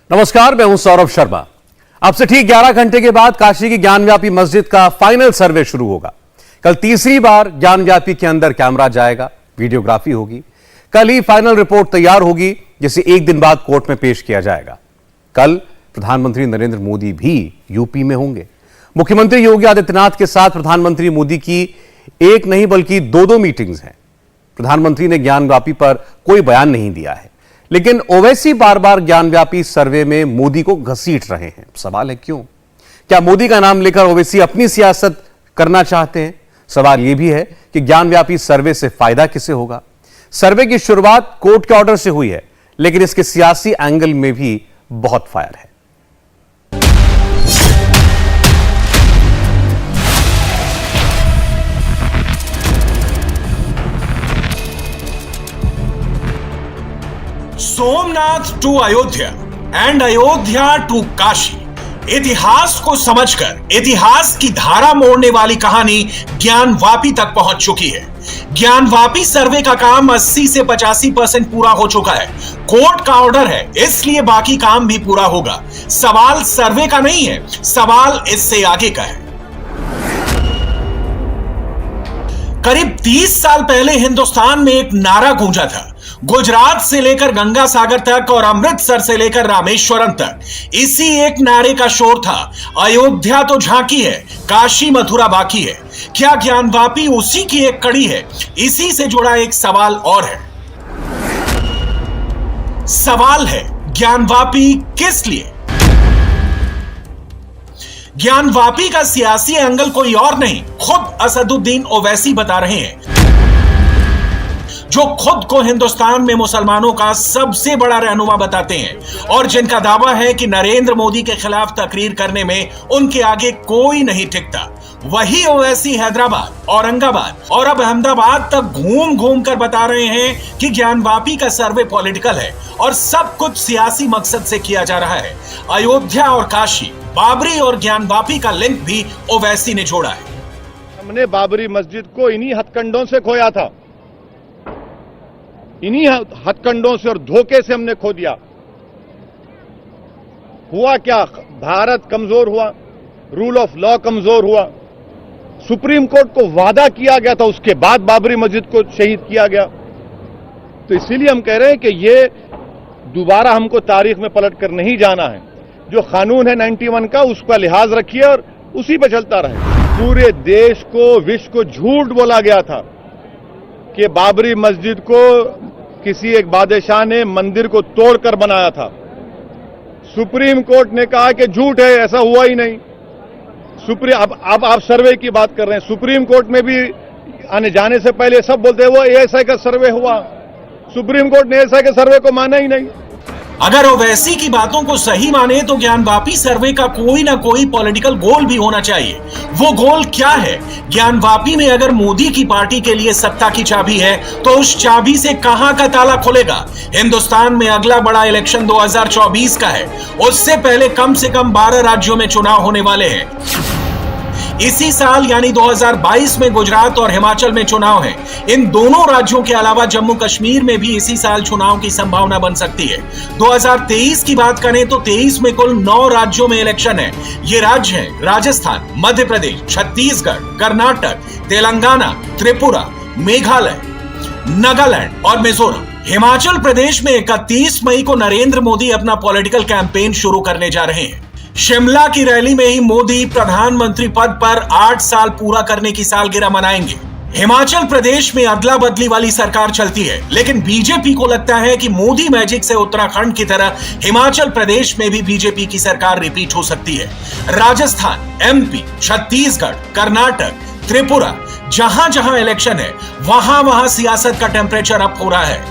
नमस्कार, मैं हूं सौरभ शर्मा। अब से ठीक 11 घंटे के बाद काशी की ज्ञानव्यापी मस्जिद का फाइनल सर्वे शुरू होगा। कल तीसरी बार ज्ञानव्यापी के अंदर कैमरा जाएगा, वीडियोग्राफी होगी। कल ही फाइनल रिपोर्ट तैयार होगी, जिसे एक दिन बाद कोर्ट में पेश किया जाएगा। कल प्रधानमंत्री नरेंद्र मोदी भी यूपी में होंगे। मुख्यमंत्री योगी आदित्यनाथ के साथ प्रधानमंत्री मोदी की एक नहीं बल्कि दो मीटिंग्स हैं। प्रधानमंत्री ने ज्ञानव्यापी पर कोई बयान नहीं दिया है, लेकिन ओवैसी बार बार ज्ञानव्यापी सर्वे में मोदी को घसीट रहे हैं। सवाल है क्यों? क्या मोदी का नाम लेकर ओवैसी अपनी सियासत करना चाहते हैं? सवाल यह भी है कि ज्ञानव्यापी सर्वे से फायदा किसे होगा? सर्वे की शुरुआत कोर्ट के ऑर्डर से हुई है, लेकिन इसके सियासी एंगल में भी बहुत फायर है। Somnath to Ayodhya and Ayodhya to Kashi, इतिहास को समझकर इतिहास की धारा मोड़ने वाली कहानी ज्ञानवापी तक पहुंच चुकी है। ज्ञानवापी सर्वे का काम 80 से 85% पूरा हो चुका है। कोर्ट का ऑर्डर है, इसलिए बाकी काम भी पूरा होगा। सवाल सर्वे का नहीं है, सवाल इससे आगे का है। करीब 30 साल पहले हिंदुस्तान में एक नारा गूंजा था, गुजरात से लेकर गंगा सागर तक और अमृतसर से लेकर रामेश्वरम तक इसी एक नारे का शोर था, अयोध्या तो झांकी है, काशी मथुरा बाकी है। क्या ज्ञानवापी उसी की एक कड़ी है? इसी से जुड़ा एक सवाल और है। सवाल है, ज्ञानवापी किस लिए? ज्ञानवापी का सियासी एंगल कोई और नहीं, खुद असदुद्दीन ओवैसी बता रहे हैं, जो खुद को हिंदुस्तान में मुसलमानों का सबसे बड़ा रहनुमा बताते हैं और जिनका दावा है कि नरेंद्र मोदी के खिलाफ तकरीर करने में उनके आगे कोई नहीं टिकता। वही ओवैसी हैदराबाद, औरंगाबाद और अब अहमदाबाद तक घूम घूम कर बता रहे हैं कि ज्ञानवापी का सर्वे पॉलिटिकल है और सब कुछ सियासी मकसद से किया जा रहा है। अयोध्या और काशी, बाबरी और ज्ञानवापी का लिंक भी ओवैसी ने जोड़ा है। हमने बाबरी मस्जिद को इन्हीं हथकंडों से खोया था, इन्हीं हथकंडों से और धोखे से हमने खो दिया। हुआ क्या? भारत कमजोर हुआ, रूल ऑफ लॉ कमजोर हुआ। सुप्रीम कोर्ट को वादा किया गया था, उसके बाद बाबरी मस्जिद को शहीद किया गया। तो इसीलिए हम कह रहे हैं कि ये दोबारा हमको तारीख में पलट कर नहीं जाना है। जो कानून है 91 का, उसका लिहाज रखिए और उसी पे चलता रहे। पूरे देश को, विश्व को झूठ बोला गया था कि बाबरी मस्जिद को किसी एक बादशाह ने मंदिर को तोड़कर बनाया था। सुप्रीम कोर्ट ने कहा कि झूठ है, ऐसा हुआ ही नहीं। अब आप सर्वे की बात कर रहे हैं। सुप्रीम कोर्ट में भी आने जाने से पहले सब बोलते हैं वो एएसआई का सर्वे हुआ। सुप्रीम कोर्ट ने एएसआई के सर्वे को माना ही नहीं। अगर ओवैसी की बातों को सही माने तो ज्ञानवापी सर्वे का कोई ना कोई पॉलिटिकल गोल भी होना चाहिए। वो गोल क्या है? ज्ञानवापी में अगर मोदी की पार्टी के लिए सत्ता की चाबी है तो उस चाबी से कहां का ताला खुलेगा? हिंदुस्तान में अगला बड़ा इलेक्शन 2024 का है। उससे पहले कम से कम 12 राज्यों में चुनाव होने वाले हैं। इसी साल यानी 2022 में गुजरात और हिमाचल में चुनाव है। इन दोनों राज्यों के अलावा जम्मू कश्मीर में भी इसी साल चुनाव की संभावना बन सकती है। 2023 की बात करें तो 23 में कुल 9 राज्यों में इलेक्शन है। ये राज्य हैं राजस्थान, मध्य प्रदेश, छत्तीसगढ़, कर्नाटक, तेलंगाना, त्रिपुरा, मेघालय, नागालैंड और मिजोरम। हिमाचल प्रदेश में 31 मई को नरेंद्र मोदी अपना पॉलिटिकल कैंपेन शुरू करने जा रहे हैं। शिमला की रैली में ही मोदी प्रधानमंत्री पद पर 8 साल पूरा करने की सालगिरह मनाएंगे। हिमाचल प्रदेश में अदला बदली वाली सरकार चलती है, लेकिन बीजेपी को लगता है कि मोदी मैजिक से उत्तराखंड की तरह हिमाचल प्रदेश में भी बीजेपी की सरकार रिपीट हो सकती है। राजस्थान, एमपी, छत्तीसगढ़, कर्नाटक, त्रिपुरा, जहां जहां इलेक्शन है वहां वहां सियासत का टेम्परेचर अप हो रहा है।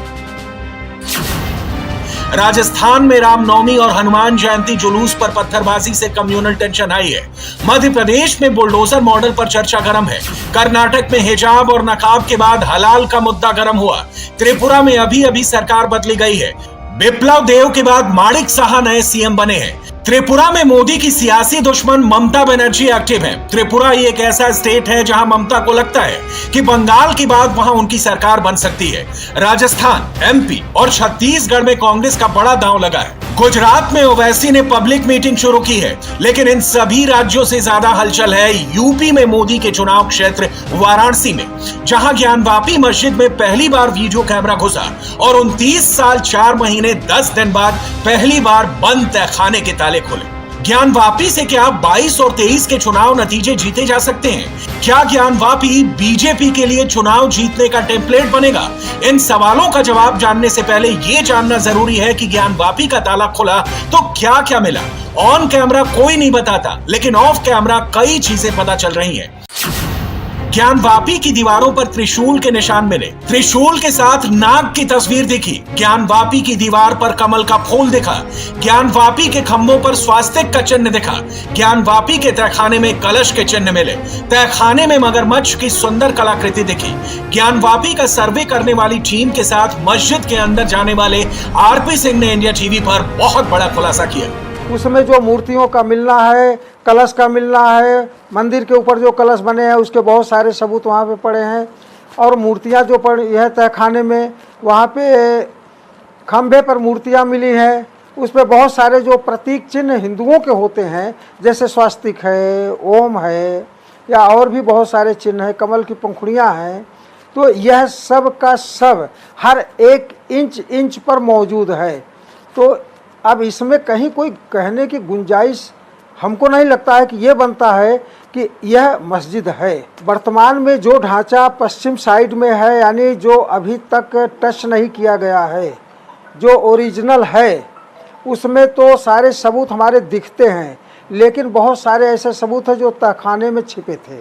राजस्थान में रामनवमी और हनुमान जयंती जुलूस पर पत्थरबाजी से कम्युनल टेंशन आई है। मध्य प्रदेश में बुलडोजर मॉडल पर चर्चा गर्म है। कर्नाटक में हिजाब और नकाब के बाद हलाल का मुद्दा गर्म हुआ। त्रिपुरा में अभी अभी सरकार बदली गई है। बिप्लब देव के बाद माणिक साहा नए सीएम बने हैं। त्रिपुरा में मोदी की सियासी दुश्मन ममता बनर्जी एक्टिव है। त्रिपुरा ही एक ऐसा स्टेट है जहां ममता को लगता है कि बंगाल के बाद वहां उनकी सरकार बन सकती है। राजस्थान, एमपी और छत्तीसगढ़ में कांग्रेस का बड़ा दांव लगा है। गुजरात में ओवैसी ने पब्लिक मीटिंग शुरू की है, लेकिन इन सभी राज्यों से ज्यादा हलचल है यूपी में मोदी के चुनाव क्षेत्र वाराणसी में, जहां ज्ञानवापी मस्जिद में पहली बार वीडियो कैमरा घुसा और 29 साल 4 महीने 10 दिन बाद पहली बार बंद तहखाने के ताले खोले। ज्ञानवापी से क्या 22 और 23 के चुनाव नतीजे जीते जा सकते हैं? क्या ज्ञानवापी बीजेपी के लिए चुनाव जीतने का टेम्पलेट बनेगा? इन सवालों का जवाब जानने से पहले यह जानना जरूरी है कि ज्ञानवापी का ताला खुला तो क्या क्या मिला। ऑन कैमरा कोई नहीं बताता, लेकिन ऑफ कैमरा कई चीजें पता चल रही हैं। ज्ञानवापी की दीवारों पर त्रिशूल के निशान मिले, त्रिशूल के साथ नाग की तस्वीर दिखी। ज्ञानवापी की दीवार पर कमल का फूल दिखा। ज्ञानवापी के खंभों पर स्वास्तिक का चिन्ह दिखा। ज्ञानवापी के तहखाने में कलश के चिन्ह मिले। तहखाने में मगरमच्छ की सुंदर कलाकृति दिखी। ज्ञानवापी का सर्वे करने वाली टीम के साथ मस्जिद के अंदर जाने वाले आरपी सिंह ने इंडिया टीवी पर बहुत बड़ा खुलासा किया। उसमें जो मूर्तियों का मिलना है, कलश का मिलना है, मंदिर के ऊपर जो कलश बने हैं उसके बहुत सारे सबूत वहाँ पे पड़े हैं। और मूर्तियाँ जो पड़ी है तहखाने में, वहाँ पे खंभे पर मूर्तियाँ मिली हैं। उस पर बहुत सारे जो प्रतीक चिन्ह हिंदुओं के होते हैं, जैसे स्वास्तिक है, ओम है, या और भी बहुत सारे चिन्ह हैं, कमल की पंखुड़ियाँ हैं। तो यह सब का सब हर एक इंच पर मौजूद है। तो अब इसमें कहीं कोई कहने की गुंजाइश हमको नहीं लगता है कि ये बनता है कि यह मस्जिद है। वर्तमान में जो ढांचा पश्चिम साइड में है, यानी जो अभी तक टच नहीं किया गया है, जो ओरिजिनल है, उसमें तो सारे सबूत हमारे दिखते हैं, लेकिन बहुत सारे ऐसे सबूत हैं जो तहखाने में छिपे थे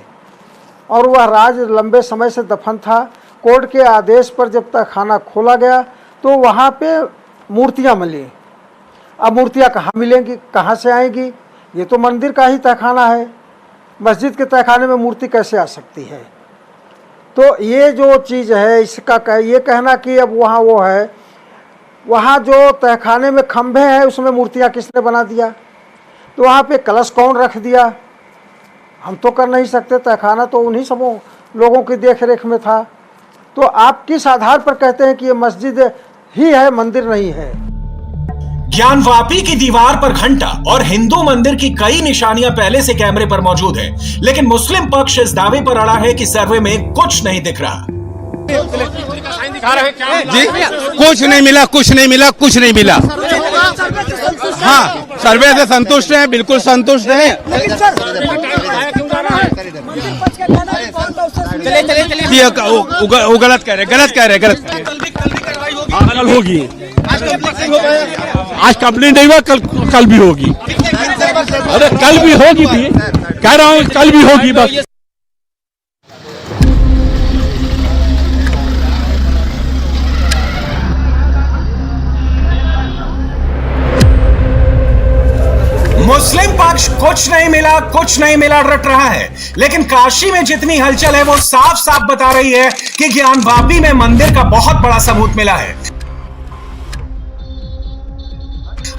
और वह राज लंबे समय से दफन था। कोर्ट के आदेश पर जब तहखाना खोला गया तो वहाँ पे मूर्तियाँ मिली। अब मूर्तियाँ कहाँ मिलेंगी, कहाँ से आएंगी? ये तो मंदिर का ही तहखाना है, मस्जिद के तहखाने में मूर्ति कैसे आ सकती है? तो ये जो चीज़ है, इसका ये कहना कि अब वहाँ वो है, वहाँ जो तहखाने में खंभे हैं उसमें मूर्तियाँ किसने बना दिया? तो वहाँ पे कलश कौन रख दिया? हम तो कर नहीं सकते, तहखाना तो उन्हीं सब लोगों की देख रेख में था। तो आप किस आधार पर कहते हैं कि ये मस्जिद ही है, मंदिर नहीं है? ज्ञानवापी की दीवार पर घंटा और हिंदू मंदिर की कई निशानियां पहले से कैमरे पर मौजूद है, लेकिन मुस्लिम पक्ष इस दावे पर अड़ा है कि सर्वे में कुछ नहीं दिख रहा। जी, कुछ नहीं मिला, कुछ नहीं मिला, कुछ नहीं मिला। हाँ, सर्वे से संतुष्ट हैं, बिल्कुल संतुष्ट हैं। वो गलत कह रहे, गलत कल होगी। आज कंप्लेंट नहीं हुआ, कल भी होगी। अरे कल भी होगी भी, कह रहा हूँ कल भी होगी बस। मुस्लिम पक्ष कुछ नहीं मिला रट रहा है, लेकिन काशी में जितनी हलचल है वो साफ साफ बता रही है कि ज्ञानवापी में मंदिर का बहुत बड़ा सबूत मिला है।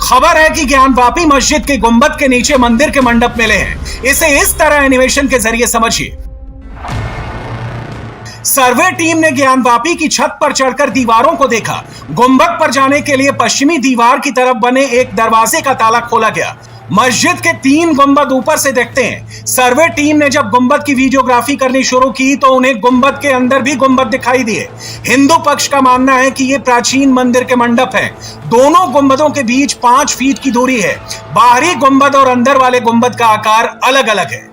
खबर है कि ज्ञानवापी मस्जिद के गुंबद के नीचे मंदिर के मंडप मिले हैं। इसे इस तरह एनिमेशन के जरिए समझिए। सर्वे टीम ने ज्ञानवापी की छत पर चढ़कर दीवारों को देखा। गुंबद पर जाने के लिए पश्चिमी दीवार की तरफ बने एक दरवाजे का ताला खोला गया। मस्जिद के 3 गुंबद ऊपर से दिखते हैं। सर्वे टीम ने जब गुंबद की वीडियोग्राफी करनी शुरू की तो उन्हें गुंबद के अंदर भी गुंबद दिखाई दिए। हिंदू पक्ष का मानना है कि ये प्राचीन मंदिर के मंडप हैं। दोनों गुंबदों के बीच 5 फीट की दूरी है। बाहरी गुंबद और अंदर वाले गुंबद का आकार अलग अलग है।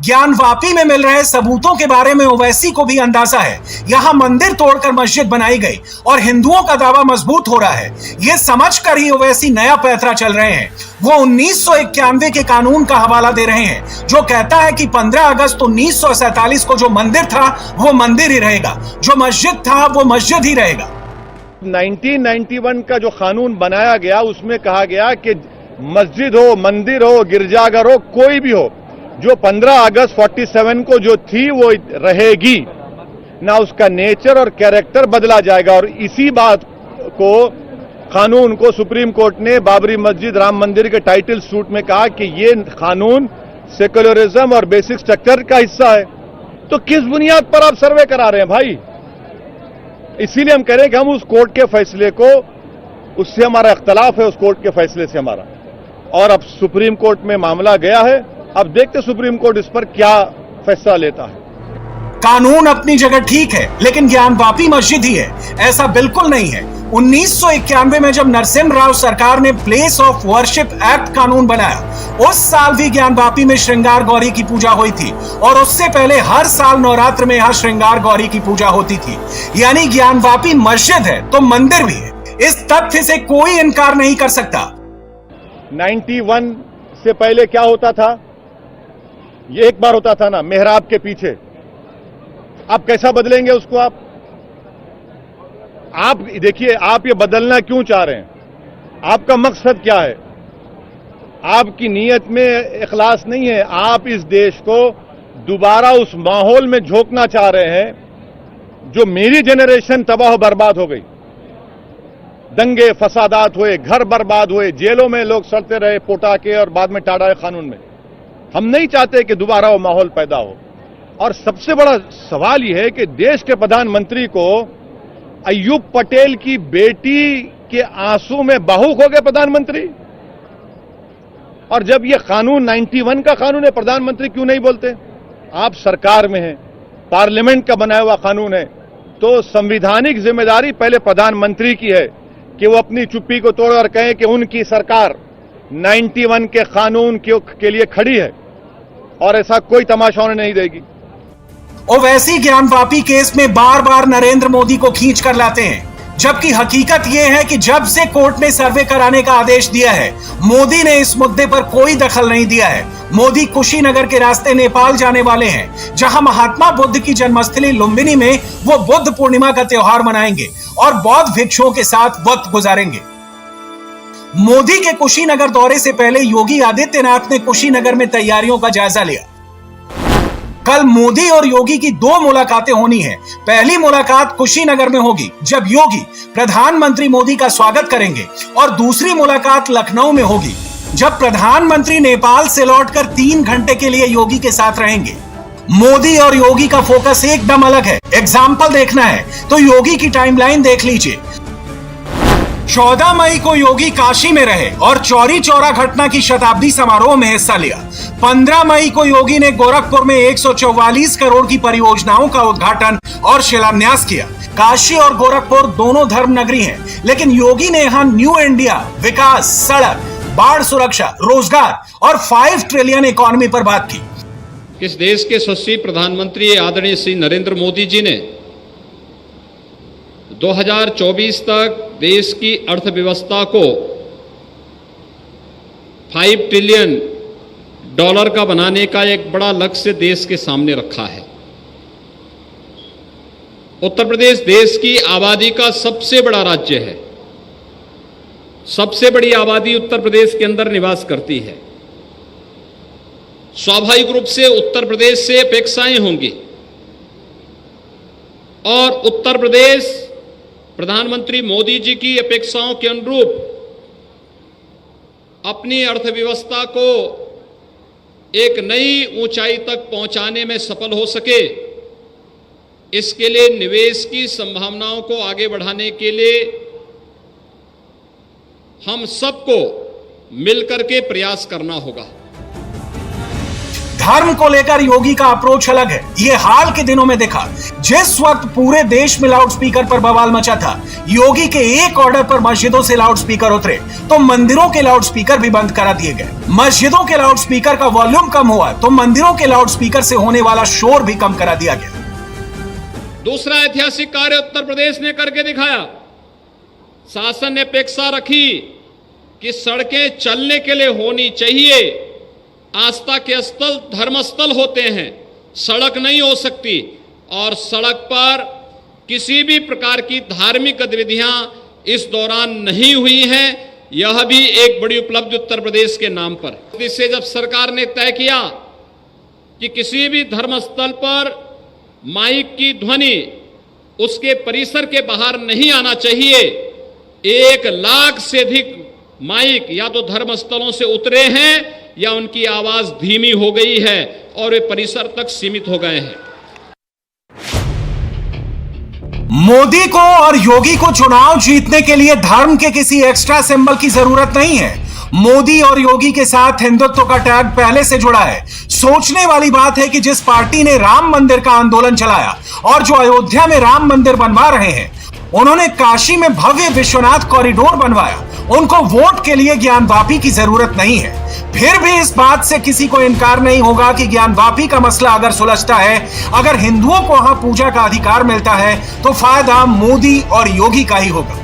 ज्ञानवापी में मिल रहे सबूतों के बारे में ओवैसी को भी अंदाजा है। यहां मंदिर तोड़कर मस्जिद बनाई गई और हिंदुओं का दावा मजबूत हो रहा है। यह समझकर ही ओवैसी नया पैंतरा चल रहे हैं। वो 1991 के कानून का हवाला दे रहे हैं जो कहता है कि 15 अगस्त 1947 को जो मंदिर था वो मंदिर ही रहेगा, जो मस्जिद था वो मस्जिद ही रहेगा। 1991 का जो कानून बनाया गया उसमें कहा गया कि मस्जिद हो, मंदिर हो, गिरजाघर हो, कोई भी हो, जो 15 अगस्त 47 को जो थी वो रहेगी, ना उसका नेचर और कैरेक्टर बदला जाएगा। और इसी बात को कानून को सुप्रीम कोर्ट ने बाबरी मस्जिद राम मंदिर के टाइटल सूट में कहा कि ये कानून सेक्युलरिज्म और बेसिक स्ट्रक्चर का हिस्सा है, तो किस बुनियाद पर आप सर्वे करा रहे हैं भाई? इसीलिए हम कह रहे हैं कि हम उस कोर्ट के फैसले को, उससे हमारा इख्तलाफ है, उस कोर्ट के फैसले से हमारा, और अब सुप्रीम कोर्ट में मामला गया है। अब देखते सुप्रीम कोर्ट इस पर क्या फैसला लेता है। कानून अपनी जगह ठीक है, लेकिन ज्ञानवापी मस्जिद ही है, ऐसा बिल्कुल नहीं है। 1991 में जब नरसिम्हा राव सरकार ने प्लेस ऑफ वर्शिप एक्ट कानून बनाया, उस साल भी ज्ञानवापी में श्रृंगार गौरी की पूजा हुई थी, और उससे पहले हर साल नवरात्र में यहां श्रृंगार गौरी की पूजा होती थी। यानी ज्ञानवापी मस्जिद है तो मंदिर भी है, इस तथ्य से कोई इनकार नहीं कर सकता। 91 से पहले क्या होता था? ये एक बार होता था ना, मेहराब के पीछे। आप कैसा बदलेंगे उसको? आप देखिए, आप ये बदलना क्यों चाह रहे हैं? आपका मकसद क्या है? आपकी नीयत में इखलास नहीं है। आप इस देश को दोबारा उस माहौल में झोंकना चाह रहे हैं जो मेरी जनरेशन तबाह बर्बाद हो गई। दंगे फसादात हुए, घर बर्बाद हुए, जेलों में लोग सड़ते रहे पोटा के और बाद में टाड़ा कानून में। हम नहीं चाहते कि दोबारा वो माहौल पैदा हो। और सबसे बड़ा सवाल यह है कि देश के प्रधानमंत्री को अय्यूब पटेल की बेटी के आंसू में भावुक हो गए प्रधानमंत्री। और जब ये कानून 91 का कानून है, प्रधानमंत्री क्यों नहीं बोलते? आप सरकार में हैं, पार्लियामेंट का बनाया हुआ कानून है, तो संवैधानिक जिम्मेदारी पहले प्रधानमंत्री की है कि वो अपनी चुप्पी को तोड़ और कहें कि उनकी सरकार 91 के कानून के लिए खड़ी है और ऐसा कोई तमाशा होने नहीं देगी। और वैसी ज्ञानवापी केस में बार बार नरेंद्र मोदी को खींच कर लाते हैं, जबकि हकीकत यह है कि जब से कोर्ट ने सर्वे कराने का आदेश दिया है, मोदी ने इस मुद्दे पर कोई दखल नहीं दिया है। मोदी कुशीनगर के रास्ते नेपाल जाने वाले हैं, जहां महात्मा बुद्ध की जन्मस्थली लुम्बिनी में वो बुद्ध पूर्णिमा का त्योहार मनाएंगे और बौद्ध भिक्षुओं के साथ वक्त गुजारेंगे। मोदी के कुशीनगर दौरे से पहले योगी आदित्यनाथ ने कुशीनगर में तैयारियों का जायजा लिया। कल मोदी और योगी की 2 मुलाकातें होनी है। पहली मुलाकात कुशीनगर में होगी, जब योगी प्रधानमंत्री मोदी का स्वागत करेंगे, और दूसरी मुलाकात लखनऊ में होगी, जब प्रधानमंत्री नेपाल से लौटकर 3 घंटे के लिए योगी के साथ रहेंगे। मोदी और योगी का फोकस एकदम अलग है। एग्जाम्पल देखना है तो योगी की टाइमलाइन देख लीजिए। 14 मई को योगी काशी में रहे और चौरी चौरा घटना की शताब्दी समारोह में हिस्सा लिया। 15 मई को योगी ने गोरखपुर में 144 करोड़ की परियोजनाओं का उद्घाटन और शिलान्यास किया। काशी और गोरखपुर दोनों धर्म नगरी हैं, लेकिन योगी ने यहां न्यू इंडिया, विकास, सड़क, बाढ़ सुरक्षा, रोजगार और 5 ट्रिलियन इकोनॉमी पर बात की। इस देश के यशस्वी प्रधानमंत्री आदरणीय श्री नरेंद्र मोदी जी ने 2024 तक देश की अर्थव्यवस्था को $5 ट्रिलियन का बनाने का एक बड़ा लक्ष्य देश के सामने रखा है। उत्तर प्रदेश देश की आबादी का सबसे बड़ा राज्य है। सबसे बड़ी आबादी उत्तर प्रदेश के अंदर निवास करती है। स्वाभाविक रूप से उत्तर प्रदेश से अपेक्षाएं होंगी और उत्तर प्रदेश प्रधानमंत्री मोदी जी की अपेक्षाओं के अनुरूप अपनी अर्थव्यवस्था को एक नई ऊंचाई तक पहुंचाने में सफल हो सके, इसके लिए निवेश की संभावनाओं को आगे बढ़ाने के लिए हम सबको मिलकर के प्रयास करना होगा। धर्म को लेकर योगी का अप्रोच अलग है। ये हाल के दिनों में देखा, जिस वक्त पूरे देश में लाउडस्पीकर पर बवाल मचा था, योगी के एक ऑर्डर पर मस्जिदों से लाउडस्पीकर उतरे तो मंदिरों के लाउडस्पीकर भी बंद करा दिए गए। मस्जिदों के लाउडस्पीकर का वॉल्यूम कम हुआ तो मंदिरों के लाउडस्पीकर से होने वाला शोर भी कम करा दिया गया। दूसरा ऐतिहासिक कार्य उत्तर प्रदेश ने करके दिखाया। शासन ने अपेक्षा रखी कि सड़कें चलने के लिए होनी चाहिए। आस्था के स्थल धर्मस्थल होते हैं, सड़क नहीं हो सकती, और सड़क पर किसी भी प्रकार की धार्मिक गतिविधियां इस दौरान नहीं हुई हैं। यह भी एक बड़ी उपलब्धि उत्तर प्रदेश के नाम पर। इससे जब सरकार ने तय किया कि किसी भी धर्मस्थल पर माइक की ध्वनि उसके परिसर के बाहर नहीं आना चाहिए, 1 लाख से अधिक माइक या तो धर्मस्थलों से उतरे हैं या उनकी आवाज धीमी हो गई है और वे परिसर तक सीमित हो गए हैं। मोदी को और योगी को चुनाव जीतने के लिए धर्म के किसी एक्स्ट्रा सिंबल की जरूरत नहीं है। मोदी और योगी के साथ हिंदुत्व का टैग पहले से जुड़ा है। सोचने वाली बात है कि जिस पार्टी ने राम मंदिर का आंदोलन चलाया और जो अयोध्या में राम मंदिर बनवा रहे हैं, उन्होंने काशी में भव्य विश्वनाथ कॉरिडोर बनवाया, उनको वोट के लिए ज्ञानवापी की जरूरत नहीं है। फिर भी इस बात से किसी को इनकार नहीं होगा कि ज्ञानवापी का मसला अगर सुलझता है, अगर हिंदुओं को वहां पूजा का अधिकार मिलता है, तो फायदा मोदी और योगी का ही होगा।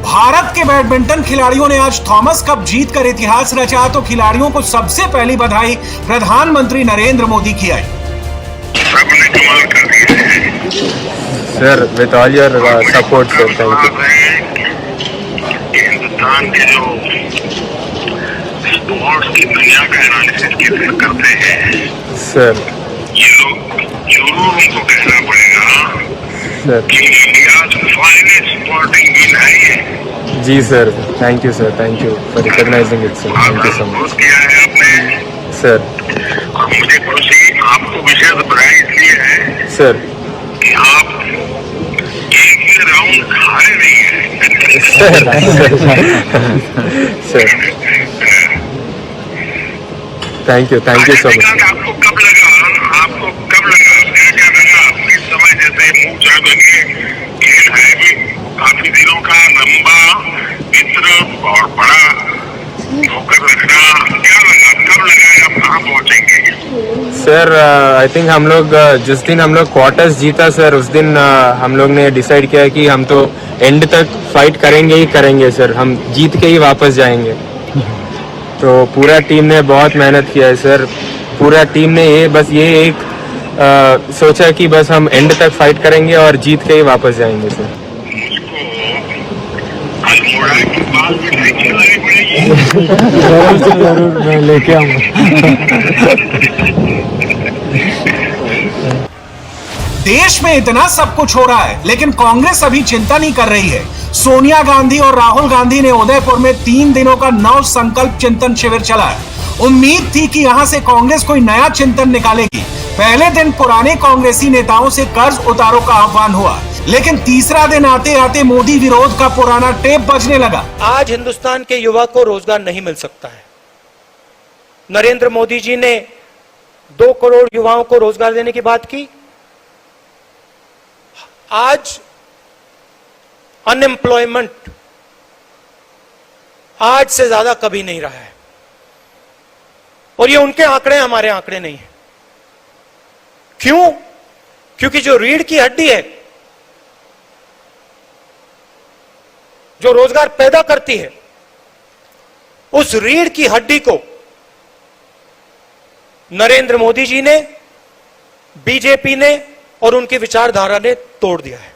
भारत के बैडमिंटन खिलाड़ियों ने आज थॉमस कप जीतकर इतिहास रचा, तो खिलाड़ियों को सबसे पहली बधाई प्रधानमंत्री नरेंद्र मोदी की आई। सबने कमाल कर दिया है sir, with all your support sir, thank you. Hindustan के जो स्पोर्ट्स की दुनिया का एनालिसिस करते हैं सर, ये लोग जरूर उनको कहना पड़ेगा सर कि इंडिया फाइनेस्ट स्पोर्टिंग विन है ये। जी sir, thank you sir, thank you for recognizing it sir, thank you so much किया है आपने सर। और मुझे खुशी आपको विशेष बधाई इसलिए है सर कि आप एक भी राउंड हारे नहीं है sir, thank you so much. आपको कब लगा क्या लगा इस समय जैसे मुंह चाय बने खेल है भी काफी दिनों का लंबा मित्र और बड़ा होकर रखना, क्या लगा कब लगा आप कहाँ पहुँचेंगे? सर आई थिंक हम लोग जिस दिन हम लोग क्वार्टर्स जीता सर, उस दिन हम लोग ने डिसाइड किया कि हम तो एंड तक फाइट करेंगे ही करेंगे सर, हम जीत के ही वापस जाएंगे। तो पूरा टीम ने बहुत मेहनत किया है सर, पूरा टीम ने ये एक सोचा कि बस हम एंड तक फाइट करेंगे और जीत के ही वापस जाएंगे सर। मुझको अल्मोड़ा की बात भी नहीं खिलानी पड़ेगी। जरूर मैं लेके आऊंगा। देश में इतना सब कुछ हो रहा है, लेकिन कांग्रेस अभी चिंता नहीं कर रही है। सोनिया गांधी और राहुल गांधी ने उदयपुर में 3 दिनों का नव संकल्प चिंतन शिविर चलाया। उम्मीद थी कि यहां से कांग्रेस कोई नया चिंतन निकालेगी। पहले दिन पुराने कांग्रेसी नेताओं से कर्ज उतारो का आह्वान हुआ, लेकिन तीसरा दिन आते आते मोदी विरोध का पुराना टेप बजने लगा। आज हिंदुस्तान के युवा को रोजगार नहीं मिल सकता है। नरेंद्र मोदी जी ने 2 करोड़ युवाओं को रोजगार देने की बात की। आज अनएम्प्लॉयमेंट आज से ज्यादा कभी नहीं रहा है, और ये उनके आंकड़े, हमारे आंकड़े नहीं है। क्यों? क्योंकि जो रीढ़ की हड्डी है, जो रोजगार पैदा करती है, उस रीढ़ की हड्डी को नरेंद्र मोदी जी ने, बीजेपी ने और उनकी विचारधारा ने तोड़ दिया है।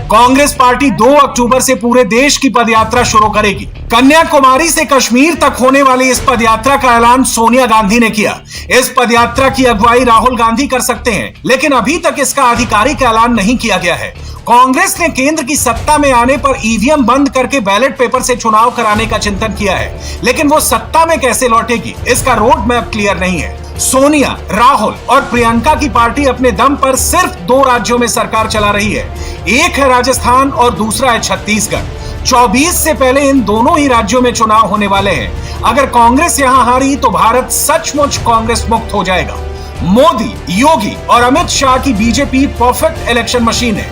कांग्रेस पार्टी 2 अक्टूबर से पूरे देश की पदयात्रा शुरू करेगी। कन्याकुमारी से कश्मीर तक होने वाली इस पदयात्रा का ऐलान सोनिया गांधी ने किया। इस पदयात्रा की अगुवाई राहुल गांधी कर सकते हैं, लेकिन अभी तक इसका आधिकारिक ऐलान नहीं किया गया है। कांग्रेस ने केंद्र की सत्ता में आने पर ईवीएम बंद करके बैलेट पेपर से चुनाव कराने का चिंतन किया है, लेकिन वो सत्ता में कैसे लौटेगी, इसका रोड मैप क्लियर नहीं है। सोनिया, राहुल और प्रियंका की पार्टी अपने दम पर सिर्फ 2 राज्यों में सरकार चला रही है। एक है राजस्थान और दूसरा है छत्तीसगढ़। 24 से पहले इन दोनों ही राज्यों में चुनाव होने वाले हैं। अगर कांग्रेस यहां हारी तो भारत सचमुच कांग्रेस मुक्त हो जाएगा। मोदी, योगी और अमित शाह की बीजेपी परफेक्ट इलेक्शन मशीन है।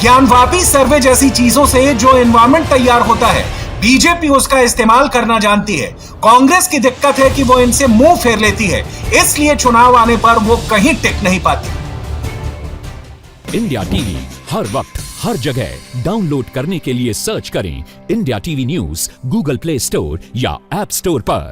ज्ञानवापी सर्वे जैसी चीजों से जो एनवायरमेंट तैयार होता है, बीजेपी उसका इस्तेमाल करना जानती है। कांग्रेस की दिक्कत है कि वो इनसे मुंह फेर लेती है, इसलिए चुनाव आने पर वो कहीं टिक नहीं पाती। इंडिया टीवी हर वक्त हर जगह डाउनलोड करने के लिए सर्च करें India TV news Google play store या ऐप स्टोर पर।